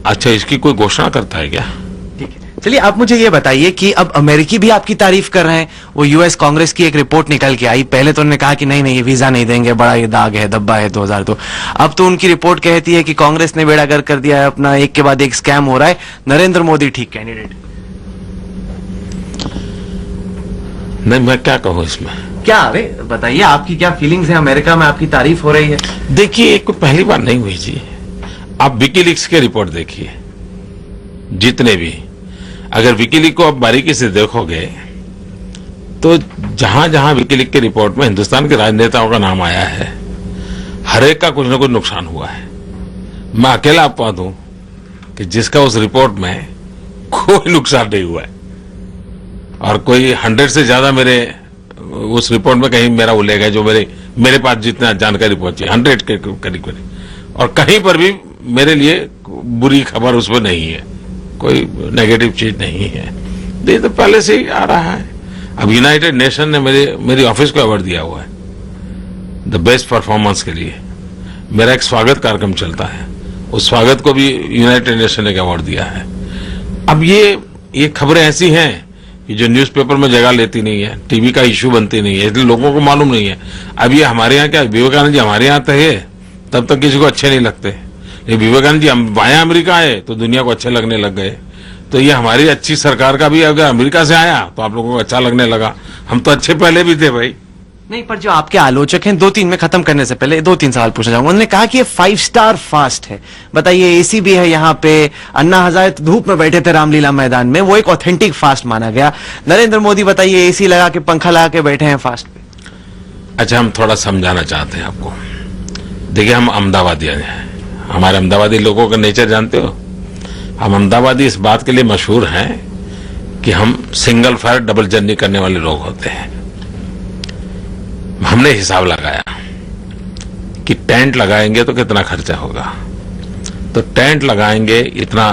अच्छा, इसकी कोई घोषणा करता है क्या? ठीक है, चलिए आप मुझे ये बताइए कि अब अमेरिकी भी आपकी तारीफ कर रहे हैं। वो यूएस कांग्रेस की एक रिपोर्ट निकल के आई, पहले तो उन्होंने कहा कि नहीं ये वीजा नहीं देंगे, बड़ा ये दाग है, धब्बा है 2002। अब तो उनकी रिपोर्ट कहती है कि कांग्रेस ने बेड़ा गर्क कर दिया है अपना, एक के बाद एक स्कैम हो रहा है, नरेंद्र मोदी ठीक कैंडिडेट। नहीं, मैं क्या कहूं इसमें? क्या, अरे बताइए आपकी क्या फीलिंग्स है? अमेरिका में आपकी तारीफ हो रही है। देखिए, कोई पहली बार नहीं हुई जी। आप विकीलीक्स के रिपोर्ट देखिए, जितने भी, अगर विकीलीक को आप बारीकी से देखोगे तो जहां जहां विकीलीक के रिपोर्ट में हिंदुस्तान के राजनेताओं का नाम आया है, हर एक का कुछ न कुछ नुकसान हुआ है। मैं अकेला आपको दूं कि जिसका उस रिपोर्ट में कोई नुकसान नहीं हुआ है, और कोई 100 से ज्यादा मेरे उस रिपोर्ट में कहीं मेरा उल्लेख है, जो मेरे पास जितना जानकारी पहुंची 100 के करीब, और कहीं पर भी मेरे लिए बुरी खबर उसमें नहीं है, कोई नेगेटिव चीज नहीं है। ये तो पहले से ही आ रहा है। अब यूनाइटेड नेशन ने मेरी ऑफिस को अवार्ड दिया हुआ है द बेस्ट परफॉर्मेंस के लिए। मेरा एक स्वागत कार्यक्रम चलता है, उस स्वागत को भी यूनाइटेड नेशन ने अवार्ड दिया है। अब ये खबरें ऐसी हैं कि जो न्यूज़पेपर में जगह लेती नहीं है, टीवी का इश्यू बनती नहीं है, इसलिए लोगों को मालूम नहीं है। अब ये हमारे यहाँ क्या, विवेकानंद जी हमारे यहाँ थे तब तक किसी को अच्छे नहीं लगते, ये विवेकानंद जी वाया अमेरिका आए तो दुनिया को अच्छे लगने लग गए। तो ये हमारी अच्छी सरकार का भी अगर अमेरिका से आया तो आप लोगों को अच्छा लगने लगा। हम तो अच्छे पहले भी थे भाई। नहीं, पर जो आपके आलोचक हैं, 2-3 में खत्म करने से पहले 2-3 सवाल पूछना चाहूंगा। उन्होंने कहा कि ये 5 स्टार फास्ट है। बताइए, एसी भी है यहाँ पे, अन्ना हजारे तो धूप में बैठे थे रामलीला मैदान में, वो एक ऑथेंटिक फास्ट माना गया। नरेंद्र मोदी बताइए एसी लगा के, पंखा लगा के बैठे हैं फास्ट पे। अच्छा, हम थोड़ा समझाना चाहते हैं आपको। देखिए, हम अहमदाबादी हैं, हमारे अहमदाबादी लोगों का नेचर जानते हो। हम अहमदाबादी इस बात के लिए मशहूर हैं कि हम सिंगल फायर डबल जर्नी करने वाले लोग होते हैं। हमने हिसाब लगाया कि टेंट लगाएंगे तो कितना खर्चा होगा, तो टेंट लगाएंगे इतना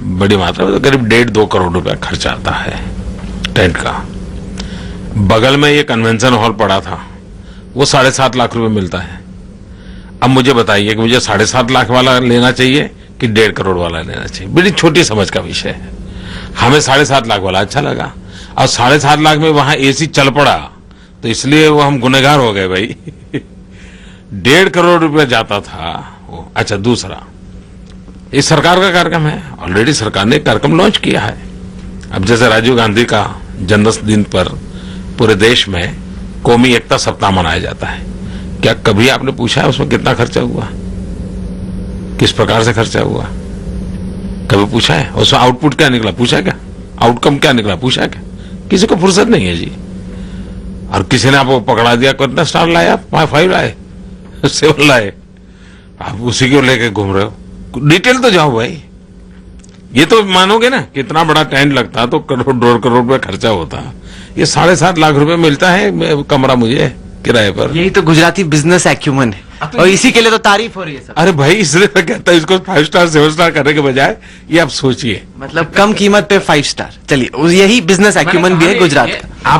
बड़ी मात्रा में, तो करीब 1.5-2 करोड़ रुपया खर्चा आता है टेंट का। बगल में ये कन्वेंशन हॉल पड़ा था, वो 7.5 लाख रुपए मिलता है। अब मुझे बताइए कि मुझे 7.5 लाख वाला लेना चाहिए कि 1.5 करोड़ वाला लेना चाहिए? बड़ी छोटी समझ का विषय है। हमें 7.5 लाख वाला अच्छा लगा, और 7.5 लाख में वहां एसी चल पड़ा, तो इसलिए वो हम गुनहगार हो गए भाई। 1.5 करोड़ रुपया जाता था वो। अच्छा, दूसरा, ये सरकार का कार्यक्रम है, ऑलरेडी सरकार ने कार्यक्रम लॉन्च किया है। अब जैसे राजीव गांधी का जन्मदिन पर पूरे देश में कौमी एकता सप्ताह मनाया जाता है, क्या कभी आपने पूछा है उसमें कितना खर्चा हुआ, किस प्रकार से खर्चा हुआ? कभी पूछा है? उसमें आउटपुट क्या निकला, पूछा क्या? आउटकम क्या निकला, पूछा क्या? किसी को फुर्सत नहीं है जी। और किसी ने आपको पकड़ा दिया, कितना स्टार लाए आप? 5 लाए, 7 लाए, आप उसी को लेके घूम रहे हो। डिटेल तो जाओ भाई। ये तो मानोगे ना कि इतना बड़ा टेंट लगता तो 1.5 करोड़ रुपया खर्चा होता। ये 7.5 लाख रुपए मिलता है कमरा मुझे किराए पर। यही तो गुजराती बिजनेस एक्यूमन है, और इसी के लिए तो तारीफ हो रही है सब। अरे भाई, इसलिए मैं कहता हूं इसको 5 स्टार 7 स्टार करने के बजाय ये आप सोचिए, मतलब कम कीमत पे 5 स्टार। चलिए, यही बिजनेस एक्यूमन भी है गुजरात का।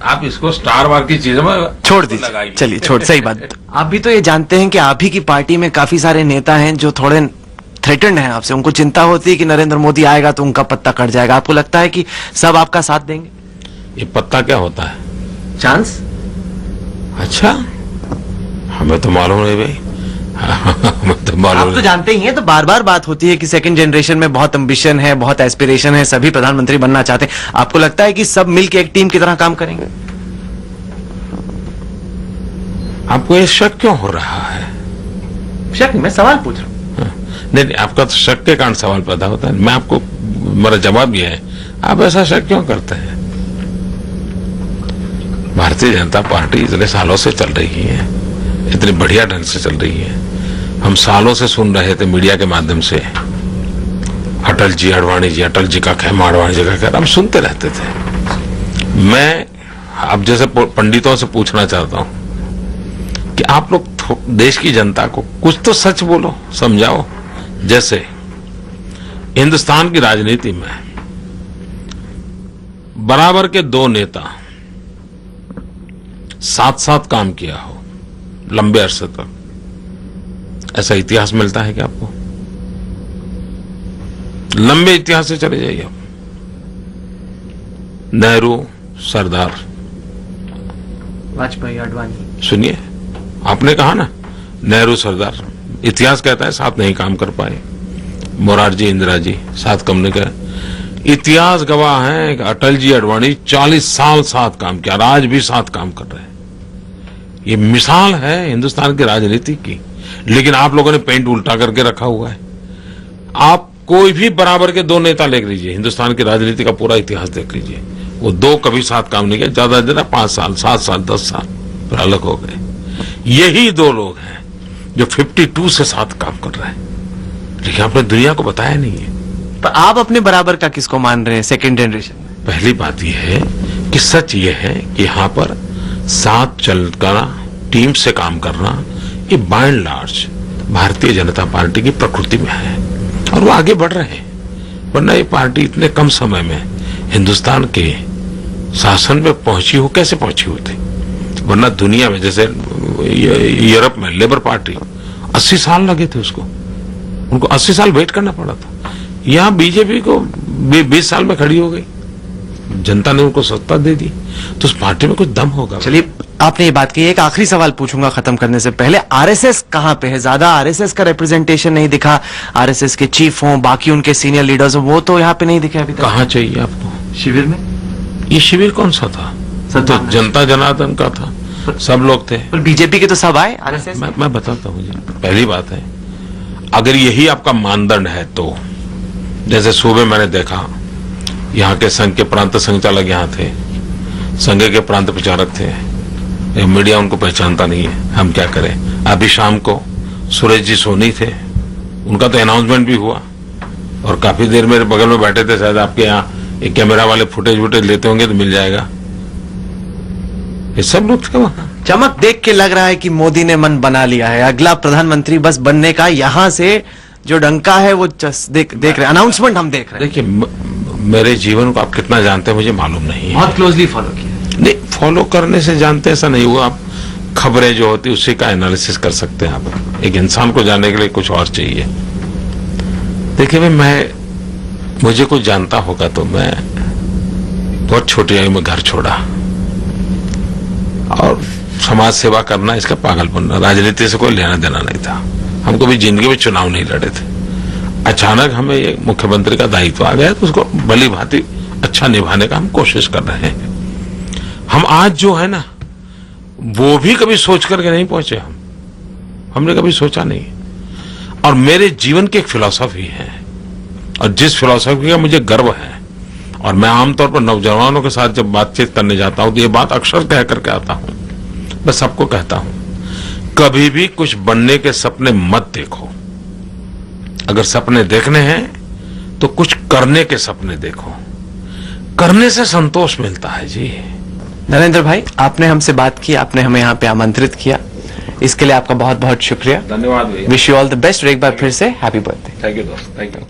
आप इसको स्टार वार की चीजों में छोड़ दीजिए, चलिए छोड़, सही बात। आप भी तो ये जानते हैं कि आप ही की पार्टी में काफी सारे नेता हैं जो थोड़े थ्रेटन्ड हैं आपसे, उनको चिंता होती है कि नरेंद्र मोदी आएगा तो उनका पत्ता कट जाएगा। आपको लगता है कि सब आपका साथ देंगे? ये पत्ता क्या होता है? चांस। अच्छा, हमें तो मालूम नहीं भाई। हमें तो मालूम आप तो जानते ही हैं, तो बार बार बात होती है कि सेकंड जनरेशन में बहुत एम्बिशन है, बहुत एस्पिरेशन है, सभी प्रधानमंत्री बनना चाहते हैं। आपको लगता है कि सब मिलकर एक टीम की तरह काम करेंगे? आपको ये शक क्यों हो रहा है? शक नहीं, मैं सवाल पूछ रहा हूं। नहीं, आपका तो शक के कारण सवाल पैदा होता है। मैं आपको, मेरा जवाब यह है, आप ऐसा शक क्यों करते हैं? भारतीय जनता पार्टी इतने सालों से चल रही है, इतनी बढ़िया ढंग से चल रही है। हम सालों से सुन रहे थे मीडिया के माध्यम से, अटल जी, अडवाणी जी, अटल जी का खैमा, अडवाणी जी का खैमा, हम सुनते रहते थे। मैं अब जैसे पंडितों से पूछना चाहता हूं कि आप लोग देश की जनता को कुछ तो सच बोलो, समझाओ। जैसे हिंदुस्तान की राजनीति में बराबर के 2 नेता साथ साथ काम किया हो लंबे अरसे तक, ऐसा इतिहास मिलता है क्या आपको? लंबे इतिहास से चले जाइए आप। नेहरू, सरदार, वाजपेयी, आडवाणी। सुनिए, आपने कहा ना नेहरू, सरदार, इतिहास कहता है साथ नहीं काम कर पाए। मोरारजी, इंदिरा जी साथ काम नहीं करे। इतिहास गवाह है कि अटल जी, आडवाणी 40 साल साथ काम किया, आज भी साथ काम कर रहे हैं। ये मिसाल है हिंदुस्तान की राजनीति की। लेकिन आप लोगों ने पेंट उल्टा करके रखा हुआ है। आप कोई भी बराबर के दो नेता देख लीजिए, हिंदुस्तान की राजनीति का पूरा इतिहास देख लीजिए, वो दो कभी साथ काम नहीं किया। ज्यादा ज्यादा 5 साल, 7 साल, 10 साल, फिर अलग हो गए। यही दो लोग हैं जो 52 से साथ काम कर रहे हैं, लेकिन आपने दुनिया को बताया नहीं है। पर आप अपने बराबर का किसको मान रहे हैं सेकंड जनरेशन में? पहली बात यह है कि सच यह है कि यहां पर साथ चलना, टीम से काम करना, ये bye and large Bharatiya Janata party की प्रकृति में है और वो आगे बढ़ रहे हैं। वरना ये पार्टी इतने कम समय में हिंदुस्तान के शासन में पहुंची हो, कैसे पहुंची होती? वरना दुनिया में जैसे यूरोप में लेबर पार्टी 80 साल लगे थे उसको, उनको 80 साल वेट करना पड़ा था। यहां बीजेपी को 20 साल में खड़ी हो गई, जनता ने उनको सत्ता दे दी, तो उस पार्टी में कुछ दम होगा। चलिए, आपने ये बात की। एक आखिरी सवाल पूछूंगा खत्म करने से पहले। आरएसएस कहां पे है? ज्यादा आरएसएस का रिप्रेजेंटेशन नहीं दिखा। आरएसएस के चीफ हों, बाकी उनके सीनियर लीडर्स हों, वो तो यहाँ पे नहीं दिखे अभी तक। कहाँ चाहिए आपको? शिविर में? ये शिविर कौन सा था? तो जनता जनार्दन का था, सब लोग थे। पर बीजेपी के तो सब आए। आरएसएस मैं बताता हूँ। पहली बात है, अगर यही आपका मानदंड है तो जैसे सूबे मैंने देखा, यहाँ के संघ के प्रांत संचालक यहाँ थे, संघ के प्रांत प्रचारक थे, मीडिया उनको पहचानता नहीं है, हम क्या करें। अभी शाम को सुरेश जी सोनी थे, उनका तो अनाउंसमेंट भी हुआ और काफी देर मेरे बगल में बैठे थे। शायद आपके यहाँ एक कैमरा वाले फुटेज वुटेज लेते होंगे तो मिल जाएगा। ये सब लोग थे वहां। चमक देख के लग रहा है कि मोदी ने मन बना लिया है, अगला प्रधानमंत्री बस बनने का। यहाँ से जो डंका है वो देख रहे, अनाउंसमेंट हम देख रहे हैं। देखिए, मेरे जीवन को आप कितना जानते हैं मुझे मालूम नहीं है। बहुत क्लोजली फॉलो किया। नहीं, फॉलो करने से जानते ऐसा नहीं हुआ। आप खबरें जो होती उसी का एनालिसिस कर सकते हैं आप। एक इंसान को जानने के लिए कुछ और चाहिए। देखिए, मुझे कुछ जानता होगा तो मैं बहुत छोटी आयु में घर छोड़ा और समाज सेवा करना इसका पागलपन, राजनीति से कोई लेना देना नहीं था। हम कभी जिंदगी में चुनाव नहीं लड़े थे। अचानक हमें ये मुख्यमंत्री का दायित्व आ गया तो उसको भली भांति अच्छा निभाने का हम कोशिश कर रहे हैं। हम आज जो है ना, वो भी कभी सोच करके नहीं पहुंचे। हमने कभी सोचा नहीं। और मेरे जीवन की एक फिलॉसफी है और जिस फिलॉसफी का मुझे गर्व है, और मैं आमतौर पर नौजवानों के साथ जब बातचीत करने जाता हूं तो ये बात अक्सर कह करके आता हूं। मैं सबको कहता हूं, कभी भी कुछ बनने के सपने मत देखो। अगर सपने देखने हैं तो कुछ करने के सपने देखो। करने से संतोष मिलता है जी। नरेंद्र भाई, आपने हमसे बात की, आपने हमें यहाँ पे आमंत्रित किया, इसके लिए आपका बहुत बहुत शुक्रिया। धन्यवाद भैया। Wish you all the best. एक बार फिर से हैप्पी बर्थडे। थैंक यू दोस्त, थैंक यू।